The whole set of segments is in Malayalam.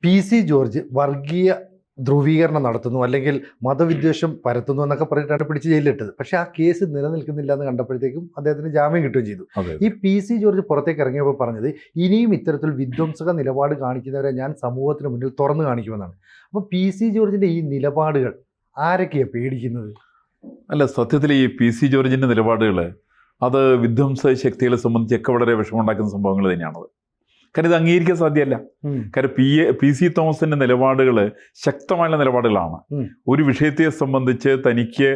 PC ജോർജ് വർഗീയ ധ്രുവീകരണം നടത്തുന്നു, അല്ലെങ്കിൽ മതവിദ്വേഷം പരത്തുന്നു എന്നൊക്കെ പറഞ്ഞിട്ടാണ് പിടിച്ച് ജയിലിലിട്ടത്. പക്ഷേ ആ കേസ് നിലനിൽക്കുന്നില്ല എന്ന് കണ്ടപ്പോഴത്തേക്കും അദ്ദേഹത്തിന് ജാമ്യം കിട്ടുകയും ചെയ്തു. ഈ PC ജോർജ് പുറത്തേക്ക് ഇറങ്ങിയപ്പോൾ പറഞ്ഞത്, ഇനിയും ഇത്തരത്തിൽ വിധ്വംസക നിലപാട് കാണിക്കുന്നവരെ ഞാൻ സമൂഹത്തിന് മുന്നിൽ തുറന്നു കാണിക്കുമെന്നാണ്. അപ്പോൾ PC ജോർജിന്റെ ഈ നിലപാടുകൾ ആരൊക്കെയാണ് പേടിക്കുന്നത്? അല്ല, സത്യത്തിൽ ഈ PC ജോർജിന്റെ നിലപാടുകൾ അത് വിധ്വംസ ശക്തികളെ സംബന്ധിച്ചൊക്കെ വളരെ വിഷമമുണ്ടാക്കുന്ന സംഭവങ്ങൾ തന്നെയാണത്. കാരണം ഇത് അംഗീകരിക്കാൻ സാധ്യമല്ല. കാരണം PC തോമസിന്റെ നിലപാടുകൾ ശക്തമായുള്ള നിലപാടുകളാണ്. ഒരു വിഷയത്തെ സംബന്ധിച്ച് തനിക്ക്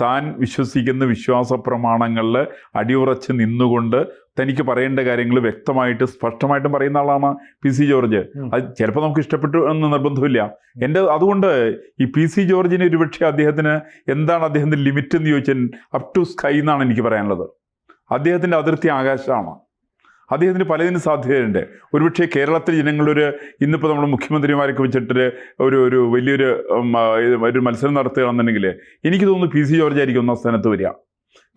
താൻ വിശ്വസിക്കുന്ന വിശ്വാസ പ്രമാണങ്ങളിൽ അടിയുറച്ച് നിന്നുകൊണ്ട് തനിക്ക് പറയേണ്ട കാര്യങ്ങൾ വ്യക്തമായിട്ട് സ്പഷ്ടമായിട്ടും പറയുന്ന ആളാണ് PC ജോർജ്. അത് ചിലപ്പോൾ നമുക്ക് ഇഷ്ടപ്പെട്ടു എന്ന് നിർബന്ധമില്ല. അതുകൊണ്ട് ഈ PC ജോർജിന് ഒരുപക്ഷെ അദ്ദേഹത്തിന് എന്താണ് അദ്ദേഹത്തിൻ്റെ ലിമിറ്റ് എന്ന് ചോദിച്ചാൽ അപ് ടു സ്കൈ എന്നാണ് എനിക്ക് പറയാനുള്ളത്. അദ്ദേഹത്തിൻ്റെ അതിർത്തി ആകാശമാണ്. അദ്ദേഹത്തിന് പലതിനും സാധ്യതയുണ്ട്. ഒരുപക്ഷെ കേരളത്തിലെ ജനങ്ങളൊരു ഇന്നിപ്പോൾ നമ്മുടെ മുഖ്യമന്ത്രിമാരൊക്കെ വെച്ചിട്ട് ഒരു വലിയൊരു മത്സരം നടത്തുകയാണെന്നുണ്ടെങ്കിൽ എനിക്ക് തോന്നുന്നു PC ജോർജ് ആയിരിക്കും ഒന്നാം സ്ഥാനത്ത് വരിക.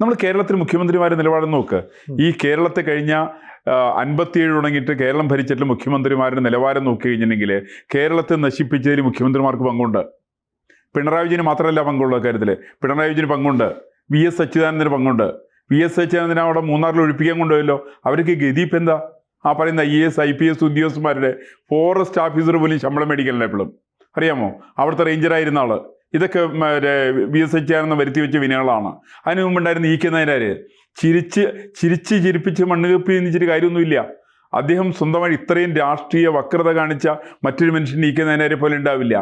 നമ്മൾ കേരളത്തിൽ മുഖ്യമന്ത്രിമാരെ നിലപാട് നോക്ക്. ഈ കേരളത്തെ കഴിഞ്ഞ 57 തുടങ്ങിയിട്ട് കേരളം ഭരിച്ചിട്ടുള്ള മുഖ്യമന്ത്രിമാരുടെ നിലവാരം നോക്കി കഴിഞ്ഞിട്ടുണ്ടെങ്കിൽ കേരളത്തെ നശിപ്പിച്ചതിൽ മുഖ്യമന്ത്രിമാർക്ക് പങ്കുണ്ട്. പിണറായി വിജയന് മാത്രമല്ല പങ്കുള്ള കാര്യത്തിൽ. പിണറായി വിജയന് പങ്കുണ്ട്, VS അച്യുതാനന്ദന് പങ്കുണ്ട്. VS അച്യുതാനന്ദനെ അവിടെ മൂന്നാറിൽ ഒഴിപ്പിക്കാൻ കൊണ്ടുപോയല്ലോ. അവർക്ക് ഗതി ഇപ്പം എന്താ? ആ പറയുന്ന IAS IPS ഉദ്യോഗസ്ഥന്മാരുടെ ഫോറസ്റ്റ് ഓഫീസർ പോലും ശമ്പളം മേടിക്കലല്ല എപ്പോഴും. അറിയാമോ? അവിടുത്തെ റേഞ്ചറായിരുന്ന ആള്. ഇതൊക്കെ VS അച്യുതാനന്ദൻ വരുത്തി വെച്ച വിനകളാണ്. അതിന് മുമ്പുണ്ടായിരുന്ന EK നായനാര് ചിരിപ്പിച്ച് മണ്ണ് കപ്പി എന്നിച്ചിട്ട് കാര്യമൊന്നുമില്ല. അദ്ദേഹം സ്വന്തമായി ഇത്രയും രാഷ്ട്രീയ വക്രത കാണിച്ച മറ്റൊരു മനുഷ്യൻ EK നായനാരെ പോലെ ഉണ്ടാവില്ല.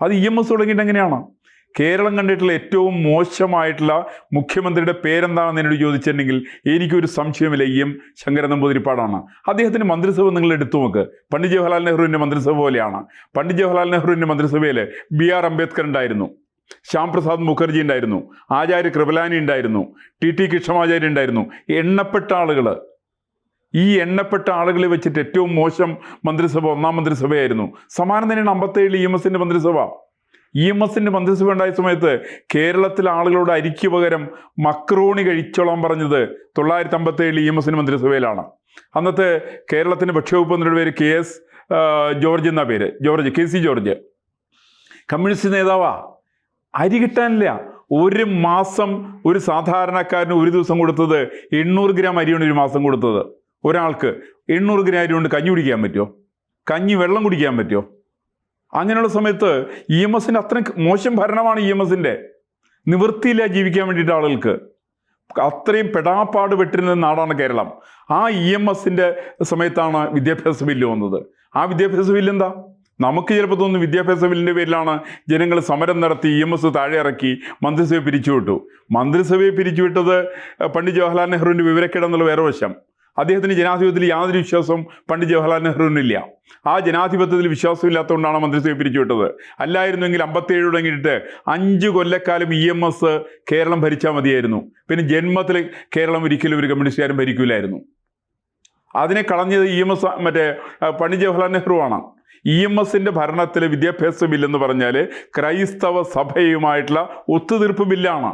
അത് EMS തുടങ്ങിയിട്ട് എങ്ങനെയാണ്? കേരളം കണ്ടിട്ടുള്ള ഏറ്റവും മോശമായിട്ടുള്ള മുഖ്യമന്ത്രിയുടെ പേരെന്താണെന്ന് എന്നോട് ചോദിച്ചിട്ടുണ്ടെങ്കിൽ എനിക്കൊരു സംശയമില്ല, ശങ്കരൻ നമ്പൂതിരിപ്പാടാണ്. അദ്ദേഹത്തിൻ്റെ മന്ത്രിസഭ നിങ്ങൾ എടുത്തു നോക്ക്. പണ്ഡിറ്റ് ജവഹർലാൽ നെഹ്റുവിൻ്റെ മന്ത്രിസഭ പോലെയാണ്. പണ്ഡിറ്റ് ജവഹർലാൽ നെഹ്റുവിൻ്റെ മന്ത്രിസഭയിൽ BR അംബേദ്കർ ഉണ്ടായിരുന്നു, ശ്യാം പ്രസാദ് മുഖർജി ഉണ്ടായിരുന്നു, ആചാര്യ കൃപലാനി ഉണ്ടായിരുന്നു, TT കൃഷ്ണമാചാര്യ ഉണ്ടായിരുന്നു. എണ്ണപ്പെട്ട ആളുകൾ. ഈ എണ്ണപ്പെട്ട ആളുകളെ വെച്ചിട്ട് ഏറ്റവും മോശം മന്ത്രിസഭ ഒന്നാം മന്ത്രിസഭയായിരുന്നു. സമാനം തന്നെയാണ് 57 EMSൻ്റെ മന്ത്രിസഭ. EMSൻ്റെ മന്ത്രിസഭ ഉണ്ടായ സമയത്ത് കേരളത്തിലെ ആളുകളോട് അരിക്ക് പകരം മക്രോണി കഴിച്ചോളാൻ പറഞ്ഞത് 957 EMSൻ്റെ മന്ത്രിസഭയിലാണ്. അന്നത്തെ കേരളത്തിൻ്റെ ഭക്ഷ്യവകുപ്പ് മന്ത്രിയുടെ പേര് KS ജോർജ് എന്നാ പേര്. KC ജോർജ് കമ്മ്യൂണിസ്റ്റ് നേതാവാ. അരി കിട്ടാനില്ല. ഒരു മാസം ഒരു സാധാരണക്കാരന് ഒരു ദിവസം കൊടുത്തത് 800 ഗ്രാം അരിയാണ് ഒരു മാസം കൊടുത്തത്. ഒരാൾക്ക് 800 ഗ്രാം അരി കൊണ്ട് കഞ്ഞി കുടിക്കാൻ പറ്റുമോ? കഞ്ഞി വെള്ളം കുടിക്കാൻ പറ്റുമോ? അങ്ങനെയുള്ള സമയത്ത് EMSൻ്റെ അത്രയും മോശം ഭരണമാണ് EMSൻ്റെ. നിവൃത്തിയില്ല ജീവിക്കാൻ വേണ്ടിയിട്ട് ആളുകൾക്ക്. അത്രയും പെടാപ്പാട് പെട്ടിരുന്ന നാടാണ് കേരളം. ആ EMSൻ്റെ സമയത്താണ് വിദ്യാഭ്യാസ ബില്ല് വന്നത്. ആ വിദ്യാഭ്യാസ ബില്ല് എന്താ? നമുക്ക് ചിലപ്പോൾ തോന്നുന്നു വിദ്യാഭ്യാസ ബില്ലിൻ്റെ പേരിലാണ് ജനങ്ങൾ സമരം നടത്തി EMS താഴെ ഇറക്കി മന്ത്രിസഭയെ പിരിച്ചുവിട്ടു. മന്ത്രിസഭയെ പിരിച്ചുവിട്ടത് പണ്ഡിറ്റ് ജവഹർലാൽ നെഹ്റുവിൻ്റെ വിവരക്കേടെന്നുള്ള വേറെ വശം. അദ്ദേഹത്തിന് ജനാധിപത്യത്തിൽ യാതൊരു വിശ്വാസവും പണ്ഡിറ്റ് ജവഹർലാൽ നെഹ്റുവിനില്ല. ആ ജനാധിപത്യത്തിൽ വിശ്വാസമില്ലാത്തതുകൊണ്ടാണ് മന്ത്രിസഭയെ പിരിച്ചുവിട്ടത്. അല്ലായിരുന്നെങ്കിൽ 57 തുടങ്ങിയിട്ട് 5 കൊല്ലക്കാലം EMS കേരളം ഭരിച്ചാൽ മതിയായിരുന്നു. പിന്നെ ജന്മത്തിൽ കേരളം ഒരിക്കലും ഒരു കമ്മ്യൂണിസ്റ്റുകാരും ഭരിക്കില്ലായിരുന്നു. അതിനെ കളഞ്ഞത് പണ്ഡിറ്റ് ജവഹർലാൽ നെഹ്റുവാണ്. EMSൻ്റെ ഭരണത്തിലെ വിദ്യാഭ്യാസ ബില്ലെന്ന് പറഞ്ഞാൽ ക്രൈസ്തവ സഭയുമായിട്ടുള്ള ഒത്തുതീർപ്പ് ബില്ലാണ്.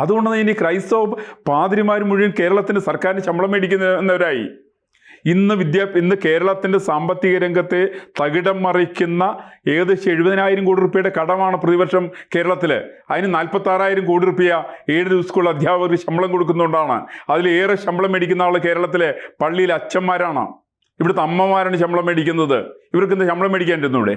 അതുകൊണ്ട് ഇനി ക്രൈസ്തവ പാതിരിമാർ മുഴുവൻ കേരളത്തിൻ്റെ സർക്കാരിന് ശമ്പളം മേടിക്കുന്നവരായി. ഇന്ന് കേരളത്തിൻ്റെ സാമ്പത്തിക രംഗത്തെ തകിടം മറിക്കുന്ന ഏകദേശം 70,000 കോടി രൂപയുടെ കടമാണ് പ്രതിവർഷം കേരളത്തിൽ. അതിന് 46,000 കോടി രൂപ 7 സ്കൂൾ അധ്യാപകർക്ക് ശമ്പളം കൊടുക്കുന്നതുകൊണ്ടാണ്. അതിലേറെ ശമ്പളം മേടിക്കുന്ന ആൾ കേരളത്തിലെ പള്ളിയിലെ അച്ഛന്മാരാണ്. ഇവിടുത്തെ അമ്മമാരാണ് ശമ്പളം മേടിക്കുന്നത്. ഇവർക്ക് എന്താ ശമ്പളം മേടിക്കാണ്ടിരുന്നു ഇവിടെ?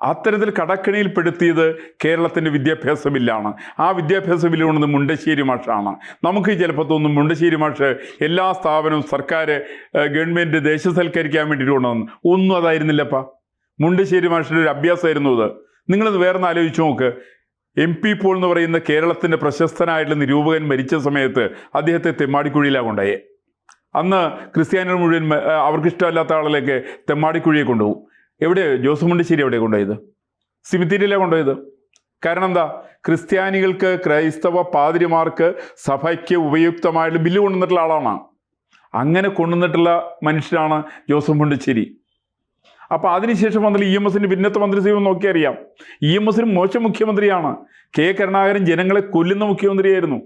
അത്തരത്തിൽ കടക്കണിയിൽപ്പെടുത്തിയത് കേരളത്തിൻ്റെ വിദ്യാഭ്യാസ ബില്ലാണ്. ആ വിദ്യാഭ്യാസ ബില്ല് കൊണ്ടത് മുണ്ടശ്ശേരി മാഷാണ്. നമുക്ക് ചിലപ്പോൾ തോന്നും മുണ്ടശ്ശേരി മാഷ് എല്ലാ സ്ഥാപനവും ഗവൺമെൻറ് ദേശസൽക്കരിക്കാൻ വേണ്ടിയിട്ട് കൊണ്ടുവന്നു. ഒന്നും അതായിരുന്നില്ലപ്പാ. മുണ്ടശ്ശേരി മാഷിൻ്റെ ഒരു അഭ്യാസമായിരുന്നു അത്. നിങ്ങളത് വേറൊന്ന് ആലോചിച്ച് നോക്ക്. MP പോൾ എന്ന് പറയുന്ന കേരളത്തിൻ്റെ പ്രശസ്തനായിട്ടുള്ള നിരൂപകൻ മരിച്ച സമയത്ത് അദ്ദേഹത്തെ തെമ്മാടിക്കുഴിയിലാണ് കൊണ്ടുപോയി. അന്ന് ക്രിസ്ത്യാനികൾ മുഴുവൻ അവർക്കിഷ്ടമല്ലാത്ത ആളിലേക്ക് തെമ്മാടിക്കുഴിയെ കൊണ്ടുപോകും. എവിടെ? ജോസ് മുണ്ടശ്ശേരി എവിടെ കൊണ്ടുപോയത്? സിമിത്തേരിയിലാണ് കൊണ്ടുപോയത്. കാരണം എന്താ? ക്രിസ്ത്യാനികൾക്ക്, ക്രൈസ്തവ പാതിരിമാർക്ക്, സഭയ്ക്ക് ഉപയുക്തമായിട്ട് ബില്ല് കൊണ്ടുവന്നിട്ടുള്ള ആളാണ്. അങ്ങനെ കൊണ്ടുവന്നിട്ടുള്ള മനുഷ്യരാണ് ജോസഫ് മുണ്ടശ്ശേരി. അപ്പോൾ അതിനുശേഷം വന്നാൽ EMSൻ്റെ ഭിന്നത്തെ മന്ത്രിസഭ നോക്കിയാൽ അറിയാം. EMSന് മോശം മുഖ്യമന്ത്രിയാണ്. കരുണാകരൻ ജനങ്ങളെ കൊല്ലുന്ന മുഖ്യമന്ത്രിയായിരുന്നു.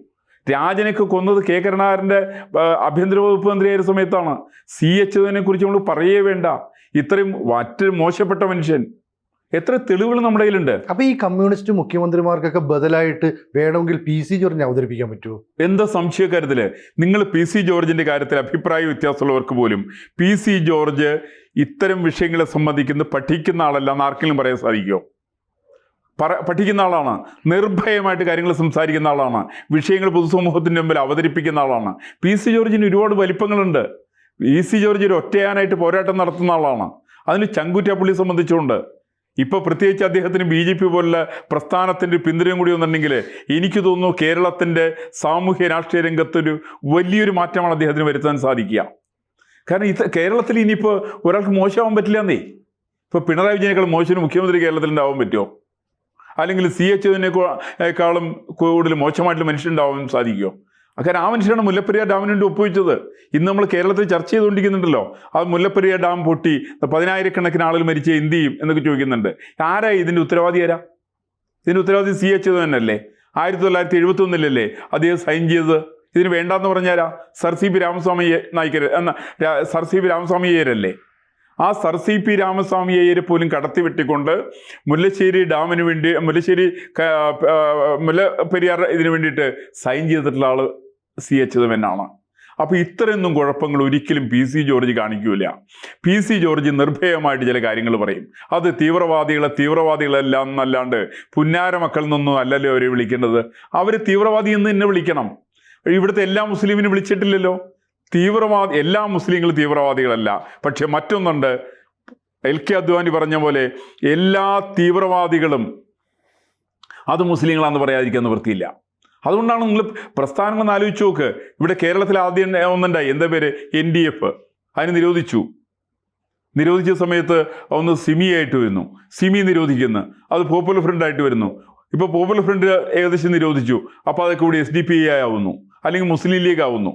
രാജനൊക്കെ കൊന്നത് കരുണാകരൻ്റെ ആഭ്യന്തര വകുപ്പ് മന്ത്രിയായ സമയത്താണ്. CH കുറിച്ച് നമ്മൾ പറയേ വേണ്ട. ഇത്രയും മറ്റൊരു മോശപ്പെട്ട മനുഷ്യൻ? എത്ര തെളിവുകൾ നമ്മുടെ കയ്യിലുണ്ട്. അപ്പൊ ഈ കമ്മ്യൂണിസ്റ്റ് മുഖ്യമന്ത്രിമാർക്കൊക്കെ ബദലായിട്ട് വേണമെങ്കിൽ PC ജോർജിനെ അവതരിപ്പിക്കാൻ പറ്റുമോ? എന്താ സംശയക്കാര്യത്തില്? നിങ്ങൾ PC ജോർജിന്റെ കാര്യത്തിൽ അഭിപ്രായ വ്യത്യാസമുള്ളവർക്ക് പോലും PC ജോർജ് ഇത്തരം വിഷയങ്ങളെ സംബന്ധിക്കുന്ന പഠിക്കുന്ന ആളല്ല എന്ന് ആർക്കെങ്കിലും പറയാൻ സാധിക്കുമോ? പഠിക്കുന്ന ആളാണ്, നിർഭയമായിട്ട് കാര്യങ്ങൾ സംസാരിക്കുന്ന ആളാണ്, വിഷയങ്ങൾ പൊതുസമൂഹത്തിൻ്റെ മുമ്പിൽ അവതരിപ്പിക്കുന്ന ആളാണ്. PC ജോർജിന് ഒരുപാട് വലിപ്പങ്ങളുണ്ട്. PC ജോർജ് ഒരു ഒറ്റയാനായിട്ട് പോരാട്ടം നടത്തുന്ന ആളാണ്. അതിന് ചങ്കുറ്റപ്പുള്ളിയെ സംബന്ധിച്ചുകൊണ്ട് ഇപ്പോൾ പ്രത്യേകിച്ച് അദ്ദേഹത്തിന് BJP പോലുള്ള പ്രസ്ഥാനത്തിൻ്റെ പിന്തുണയും കൂടി വന്നിട്ടുണ്ടെങ്കിൽ എനിക്ക് തോന്നുന്നു കേരളത്തിൻ്റെ സാമൂഹ്യ രാഷ്ട്രീയ രംഗത്തൊരു വലിയൊരു മാറ്റമാണ് അദ്ദേഹത്തിന് വരുത്താൻ സാധിക്കുക. കാരണം കേരളത്തിൽ ഇനിയിപ്പോൾ ഒരാൾക്ക് മോശമാവാൻ പറ്റില്ല എന്നേ. ഇപ്പോൾ പിണറായി വിജയനേക്കാൾ മോശം മുഖ്യമന്ത്രി കേരളത്തിൽ ഉണ്ടാവാൻ പറ്റുമോ? അല്ലെങ്കിൽ CHതിനേക്കാളും കൂടുതൽ മോശമായിട്ടുള്ള മനുഷ്യനുണ്ടാവാൻ സാധിക്കുമോ? കാരണം ആ മനുഷ്യനാണ് മുല്ലപ്പെരിയാർ ഡാമിന് വേണ്ടി ഒപ്പുവെച്ചത്. ഇന്ന് നമ്മൾ കേരളത്തിൽ ചർച്ച ചെയ്തുകൊണ്ടിരിക്കുന്നുണ്ടല്ലോ, അത് മുല്ലപ്പെരിയാർ ഡാം പൊട്ടി 10,000-കണക്കിന് ആളുകൾ മരിച്ച എന്ത് ചെയ്യും എന്നൊക്കെ ചോദിക്കുന്നുണ്ട്. ആരായി ഇതിൻ്റെ ഉത്തരവാദി? ആരാ ഇതിൻ്റെ ഉത്തരവാദി? CH തന്നെയല്ലേ? 1971 അദ്ദേഹം സൈൻ ചെയ്തത്. ഇതിന് വേണ്ടാന്ന് പറഞ്ഞാരാ? Sir CP Ramaswami Naicker sir CP Ramaswami അയ്യരല്ലേ? ആ സർ CP രാമസ്വാമി അയ്യരെ പോലും കടത്തി വെട്ടിക്കൊണ്ട് മുല്ലശ്ശേരി ഡാമിന് വേണ്ടി മുല്ലപ്പെരിയാർ ഇതിനു വേണ്ടിയിട്ട് സൈൻ ചെയ്തിട്ടുള്ള ആള് CH തന്നെയാണ്. അപ്പോൾ ഇത്രയൊന്നും കുഴപ്പങ്ങൾ ഒരിക്കലും PC ജോർജ് കാണിക്കൂല. PC ജോർജ് നിർഭയമായിട്ട് ചില കാര്യങ്ങൾ പറയും. അത് തീവ്രവാദികളെല്ലാം എന്നല്ലാണ്ട് പുന്നാര മക്കളിൽ നിന്നൊന്നും അല്ലല്ലോ അവരെ വിളിക്കേണ്ടത്. അവർ തീവ്രവാദി എന്ന് തന്നെ വിളിക്കണം. ഇവിടുത്തെ എല്ലാ മുസ്ലിമിനും വിളിച്ചിട്ടില്ലല്ലോ. എല്ലാ മുസ്ലിങ്ങളും തീവ്രവാദികളല്ല. പക്ഷെ മറ്റൊന്നുണ്ട്, LK അദ്വാനി പറഞ്ഞ പോലെ എല്ലാ തീവ്രവാദികളും അത് മുസ്ലിങ്ങളാണെന്ന് പറയാതിരിക്കാൻ നിവൃത്തിയില്ല. അതുകൊണ്ടാണ് നിങ്ങൾ പ്രസ്ഥാനങ്ങൾ ആലോചിച്ച് നോക്ക്. ഇവിടെ കേരളത്തിൽ ആദ്യം ഒന്നുണ്ടായി, എന്താ പേര്, NDF. അതിന് നിരോധിച്ച സമയത്ത് ഒന്ന് സിമി ആയിട്ട് വരുന്നു, സിമി നിരോധിക്കുന്നു, അത് പോപ്പുലർ ഫ്രണ്ട് ആയിട്ട് വരുന്നു. ഇപ്പോൾ പോപ്പുലർ ഫ്രണ്ട് ഏകദേശം നിരോധിച്ചു, അപ്പോൾ അതൊക്കെ കൂടി SDPI ആവുന്നു, അല്ലെങ്കിൽ മുസ്ലിം ലീഗ് ആവുന്നു.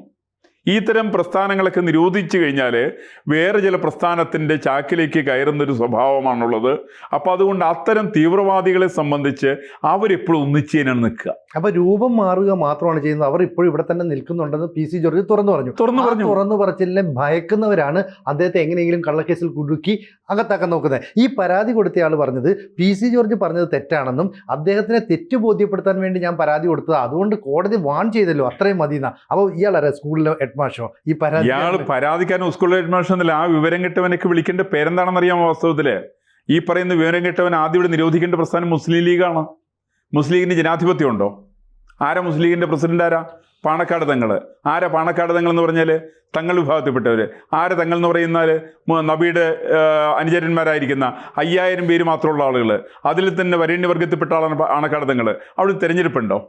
ഈ തരം പ്രസ്ഥാനങ്ങളൊക്കെ നിരോധിച്ചു കഴിഞ്ഞാൽ വേറെ ചില പ്രസ്ഥാനത്തിൻ്റെ ചാക്കിലേക്ക് കയറുന്നൊരു സ്വഭാവമാണുള്ളത്. അപ്പോൾ അതുകൊണ്ട് അത്തരം തീവ്രവാദികളെ സംബന്ധിച്ച് അവരെപ്പോഴും ഒന്നിച്ചേനാണ് നിൽക്കുക. അപ്പോൾ രൂപം മാറുക മാത്രമാണ് ചെയ്യുന്നത്. അവർ ഇപ്പോഴും ഇവിടെ തന്നെ നിൽക്കുന്നുണ്ടെന്ന് PC ജോർജ് തുറന്നു പറച്ചിലിനെ ഭയക്കുന്നവരാണ് അദ്ദേഹത്തെ എങ്ങനെയെങ്കിലും കള്ളക്കേസിൽ കുടുക്കി അകത്താക്കാൻ നോക്കുന്നത്. ഈ പരാതി കൊടുത്തയാൾ പറഞ്ഞത് PC ജോർജ് പറഞ്ഞത് തെറ്റാണെന്നും അദ്ദേഹത്തിനെ തെറ്റ് ബോധ്യപ്പെടുത്താൻ വേണ്ടി ഞാൻ പരാതി കൊടുത്തത്, അതുകൊണ്ട് കോടതി വാൺ ചെയ്തല്ലോ, അത്രയും മതി എന്നാ. അപ്പോൾ ഇയാളെ സ്കൂളിലെ ഹെഡ്മാഷോ ഈ പരാതിക്കാരൻ സ്കൂളിലെ ഹെഡ്മാഷോ എന്നല്ല, ആ വിവരം കെട്ടവനൊക്കെ വിളിക്കേണ്ട പേരെന്താണെന്ന് അറിയാമോ? വാസ്തവത്തില് ഈ പറയുന്ന വിവരം കെട്ടവൻ ആദ്യം ഇവിടെ നിരോധിക്കേണ്ട പ്രസ്ഥാനം മുസ്ലിം ലീഗാണ്. മുസ്ലിം ലീഗിന് ജനാധിപത്യം ഉണ്ടോ? ആരാ മുസ്ലിം ലീഗിന്റെ പ്രസിഡന്റ്? ആരാ? പാണക്കാട് തങ്ങൾ. ആരാ പാണക്കാട് തങ്ങൾ എന്ന് പറഞ്ഞാൽ? തങ്ങൾ വിഭാഗത്തിൽപ്പെട്ടവർ. ആരാ തങ്ങൾ എന്ന് പറയുന്നാൽ നബിയുടെ അനുചരന്മാരായിരിക്കുന്ന 5000 പേര് മാത്രമുള്ള ആളുകൾ. അതിൽ തന്നെ വരേണ്യവർഗത്തിൽപ്പെട്ട ആളാണ് പാണക്കാട് തങ്ങൾ. അവിടെ തെരഞ്ഞെടുപ്പുണ്ടോ?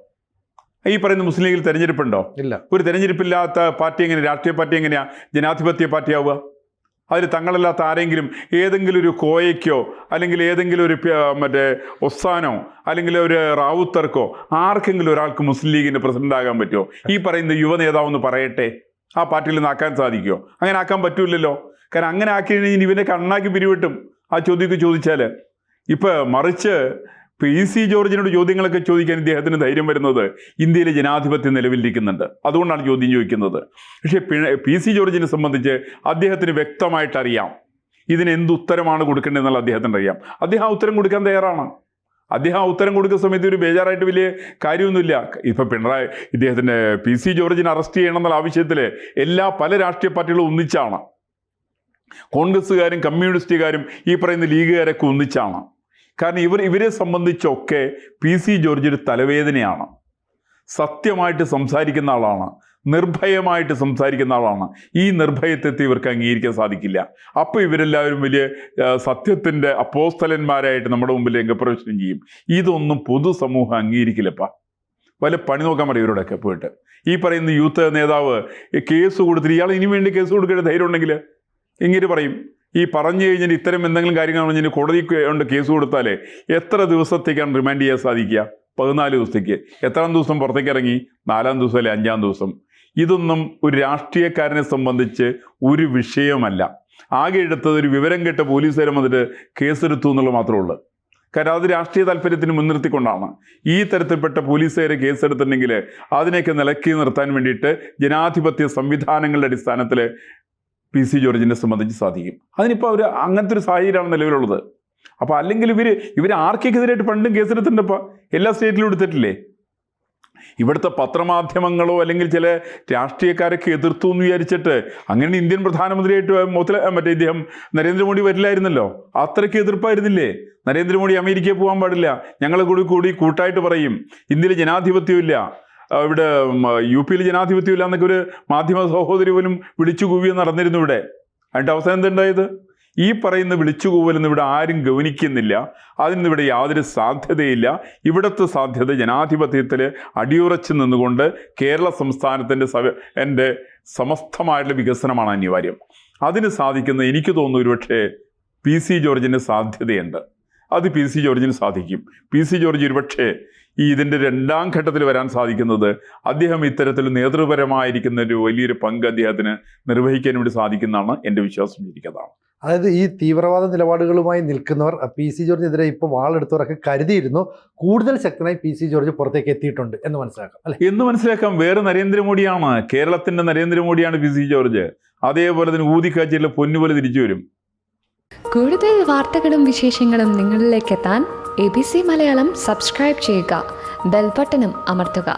ഈ പറയുന്ന മുസ്ലിം ലീഗിൽ തെരഞ്ഞെടുപ്പുണ്ടോ? ഇല്ല. ഒരു തെരഞ്ഞെടുപ്പില്ലാത്ത പാർട്ടി എങ്ങനെ, രാഷ്ട്രീയ പാർട്ടി എങ്ങനെയാ ജനാധിപത്യ പാർട്ടിയാവുക? അതിൽ തങ്ങളല്ലാത്ത ആരെങ്കിലും ഏതെങ്കിലും ഒരു കോയയ്ക്കോ അല്ലെങ്കിൽ ഏതെങ്കിലും ഒരു മറ്റേ ഒസാനോ അല്ലെങ്കിൽ ഒരു റാവുത്തർക്കോ ആർക്കെങ്കിലും ഒരാൾക്ക് മുസ്ലിം ലീഗിൻ്റെ പ്രസിഡന്റ് ആകാൻ പറ്റുമോ? ഈ പറയുന്ന യുവ നേതാവെന്ന് പറയട്ടെ, ആ പാർട്ടിയിൽ നിന്ന് ആക്കാൻ സാധിക്കുമോ? അങ്ങനെ ആക്കാൻ പറ്റൂലല്ലോ. കാരണം അങ്ങനെ ആക്കി കഴിഞ്ഞാൽ ഇവനെ കണ്ണാക്കി പിരിവിട്ടും ആ ചോദ്യമൊക്കെ ചോദിച്ചാൽ. ഇപ്പം മറിച്ച് PC ജോർജിനോട് ചോദ്യങ്ങളൊക്കെ ചോദിക്കാൻ ഇദ്ദേഹത്തിന് ധൈര്യം വരുന്നത് ഇന്ത്യയിലെ ജനാധിപത്യം നിലവിലിരിക്കുന്നുണ്ട്, അതുകൊണ്ടാണ് ചോദ്യം ചോദിക്കുന്നത്. പക്ഷേ PC ജോർജിനെ സംബന്ധിച്ച് അദ്ദേഹത്തിന് വ്യക്തമായിട്ടറിയാം ഇതിന് എന്ത് ഉത്തരമാണ് കൊടുക്കേണ്ടതെന്നുള്ള അദ്ദേഹത്തിന് അറിയാം. അദ്ദേഹം ആ ഉത്തരം കൊടുക്കാൻ തയ്യാറാണ്. അദ്ദേഹം ആ ഉത്തരം കൊടുക്കുന്ന സമയത്ത് ഒരു ബേജാറായിട്ട് വലിയ കാര്യമൊന്നുമില്ല. ഇപ്പം ഇദ്ദേഹത്തിൻ്റെ PC ജോർജിനെ അറസ്റ്റ് ചെയ്യണം എന്നുള്ള ആവശ്യത്തിൽ പല രാഷ്ട്രീയ പാർട്ടികളും ഒന്നിച്ചാണ്. കോൺഗ്രസ്സുകാരും കമ്മ്യൂണിസ്റ്റുകാരും ഈ പറയുന്ന ലീഗുകാരൊക്കെ ഒന്നിച്ചാണ്. കാരണം ഇവരെ സംബന്ധിച്ചൊക്കെ PC ജോർജ് ഒരു തലവേദനയാണ്. സത്യമായിട്ട് സംസാരിക്കുന്ന ആളാണ്, നിർഭയമായിട്ട് സംസാരിക്കുന്ന ആളാണ്. ഈ നിർഭയത്തെ ഇവർക്ക് അംഗീകരിക്കാൻ സാധിക്കില്ല. അപ്പോൾ ഇവരെല്ലാവരും വലിയ സത്യത്തിൻ്റെ അപ്പോസ്തലന്മാരായിട്ട് നമ്മുടെ മുമ്പിൽ രംഗപ്രവേശനം ചെയ്യും. ഇതൊന്നും പൊതുസമൂഹം അംഗീകരിക്കില്ലപ്പാ. വല്ല പണി നോക്കാൻ പറയും ഇവരോടൊക്കെ പോയിട്ട്. ഈ പറയുന്ന യൂത്ത് നേതാവ് കേസ് കൊടുത്തിട്ട് ഇയാൾ ഇനി വേണ്ടി കേസ് കൊടുക്കേണ്ട ധൈര്യം ഉണ്ടെങ്കിൽ ഇങ്ങനെ പറയും. ഈ പറഞ്ഞു കഴിഞ്ഞാൽ ഇത്തരം എന്തെങ്കിലും കാര്യങ്ങൾ പറഞ്ഞാൽ കോടതി കൊണ്ട് കേസ് കൊടുത്താൽ എത്ര ദിവസത്തേക്കാണ് റിമാൻഡ് ചെയ്യാൻ സാധിക്കുക? 14 ദിവസത്തേക്ക്. എത്രാം ദിവസം പുറത്തേക്ക് ഇറങ്ങി? 4-ാം ദിവസം അല്ലെ 5-ാം ദിവസം. ഇതൊന്നും ഒരു രാഷ്ട്രീയക്കാരനെ സംബന്ധിച്ച് ഒരു വിഷയമല്ല. ആകെ എടുത്തത് ഒരു വിവരം കേട്ട പോലീസുകാരൻ വന്നിട്ട് കേസെടുത്തു എന്നുള്ളത് മാത്രമേ ഉള്ളൂ. കാരണം അത് രാഷ്ട്രീയ താല്പര്യത്തിന് മുൻനിർത്തിക്കൊണ്ടാണ്. ഈ തരത്തിൽപ്പെട്ട പോലീസുകാരെ കേസെടുത്തിട്ടുണ്ടെങ്കിൽ അതിനെയൊക്കെ നിലക്കി നിർത്താൻ വേണ്ടിയിട്ട് ജനാധിപത്യ സംവിധാനങ്ങളുടെ അടിസ്ഥാനത്തിൽ PC ജോർജിനെ സംബന്ധിച്ച് സാധിക്കും. അതിനിപ്പോൾ അവർ അങ്ങനത്തെ ഒരു സാഹചര്യമാണ് നിലവിലുള്ളത്. അപ്പോൾ അല്ലെങ്കിൽ ഇവർ ആർക്കെതിരായിട്ട് പണ്ടും കേസെടുത്തിട്ടുണ്ടപ്പോൾ എല്ലാ സ്റ്റേറ്റിലും എടുത്തിട്ടില്ലേ? ഇവിടുത്തെ പത്രമാധ്യമങ്ങളോ അല്ലെങ്കിൽ ചില രാഷ്ട്രീയക്കാരൊക്കെ എതിർത്തു എന്ന് വിചാരിച്ചിട്ട് അങ്ങനെ ഇന്ത്യൻ പ്രധാനമന്ത്രിയായിട്ട് ഇദ്ദേഹം നരേന്ദ്രമോദി വരില്ലായിരുന്നല്ലോ. അത്രയ്ക്ക് എതിർപ്പായിരുന്നില്ലേ? നരേന്ദ്രമോദി അമേരിക്കയിൽ പോകാൻ പാടില്ല, ഞങ്ങളെ കൂടി കൂട്ടായിട്ട് പറയും, ഇന്ത്യയിൽ ജനാധിപത്യമില്ല, ഇവിടെ UP-യിൽ ജനാധിപത്യമില്ല എന്നൊക്കെ ഒരു മാധ്യമ സഹോദരി പോലും വിളിച്ചു കൂവിയെ നടന്നിരുന്നു ഇവിടെ. അതിൻ്റെ അവസാനം എന്തുണ്ടായത്? ഈ പറയുന്ന വിളിച്ചുകൂവലൊന്നും ഇവിടെ ആരും ഗൗനിക്കുന്നില്ല. അതിനിവിടെ യാതൊരു സാധ്യതയില്ല. ഇവിടുത്തെ സാധ്യത ജനാധിപത്യത്തിൽ അടിയുറച്ചു നിന്നുകൊണ്ട് കേരള സംസ്ഥാനത്തിൻ്റെ സമസ്തമായിട്ടുള്ള വികസനമാണ് അനിവാര്യം. അതിന് സാധിക്കുന്ന എനിക്ക് തോന്നുന്നു ഒരുപക്ഷെ PC ജോർജിന് സാധ്യതയുണ്ട്. അത് PC ജോർജിന് സാധിക്കും. PC ജോർജ് ഒരുപക്ഷെ ഇതിൻ്റെ രണ്ടാം ഘട്ടത്തിൽ വരാൻ സാധിക്കുന്നത് അദ്ദേഹം ഇത്തരത്തിൽ നേതൃപരമായിരിക്കുന്ന ഒരു വലിയൊരു പങ്ക് അദ്ദേഹത്തിന് നിർവഹിക്കാൻ വേണ്ടി സാധിക്കുന്നതാണ് എൻ്റെ വിശ്വാസം. ഇരിക്കുന്നതാണ്. അതായത് ഈ തീവ്രവാദ നിലപാടുകളുമായി നിൽക്കുന്നവർ PC ജോർജിനെതിരെ ഇപ്പോൾ വാളെടുത്തവരൊക്കെ കരുതിയിരുന്നു കൂടുതൽ ശക്തനായി PC ജോർജ് പുറത്തേക്ക് എത്തിയിട്ടുണ്ട് എന്ന് മനസ്സിലാക്കാം, അല്ലെ? എന്ന് മനസ്സിലാക്കാം. വേറെ നരേന്ദ്രമോദിയാണ്, കേരളത്തിന്റെ നരേന്ദ്രമോദിയാണ് PC ജോർജ്. അതേപോലെ തന്നെ ഊതിക്കാച്ചിലെ പൊന്നുപോലെ തിരിച്ചു വരും. കൂടുതൽ വാർത്തകളും വിശേഷങ്ങളും നിങ്ങളിലേക്ക് എത്താൻ ABC മലയാളം സബ്സ്ക്രൈബ് ചെയ്യുക, ബെൽ ബട്ടണും അമർത്തുക.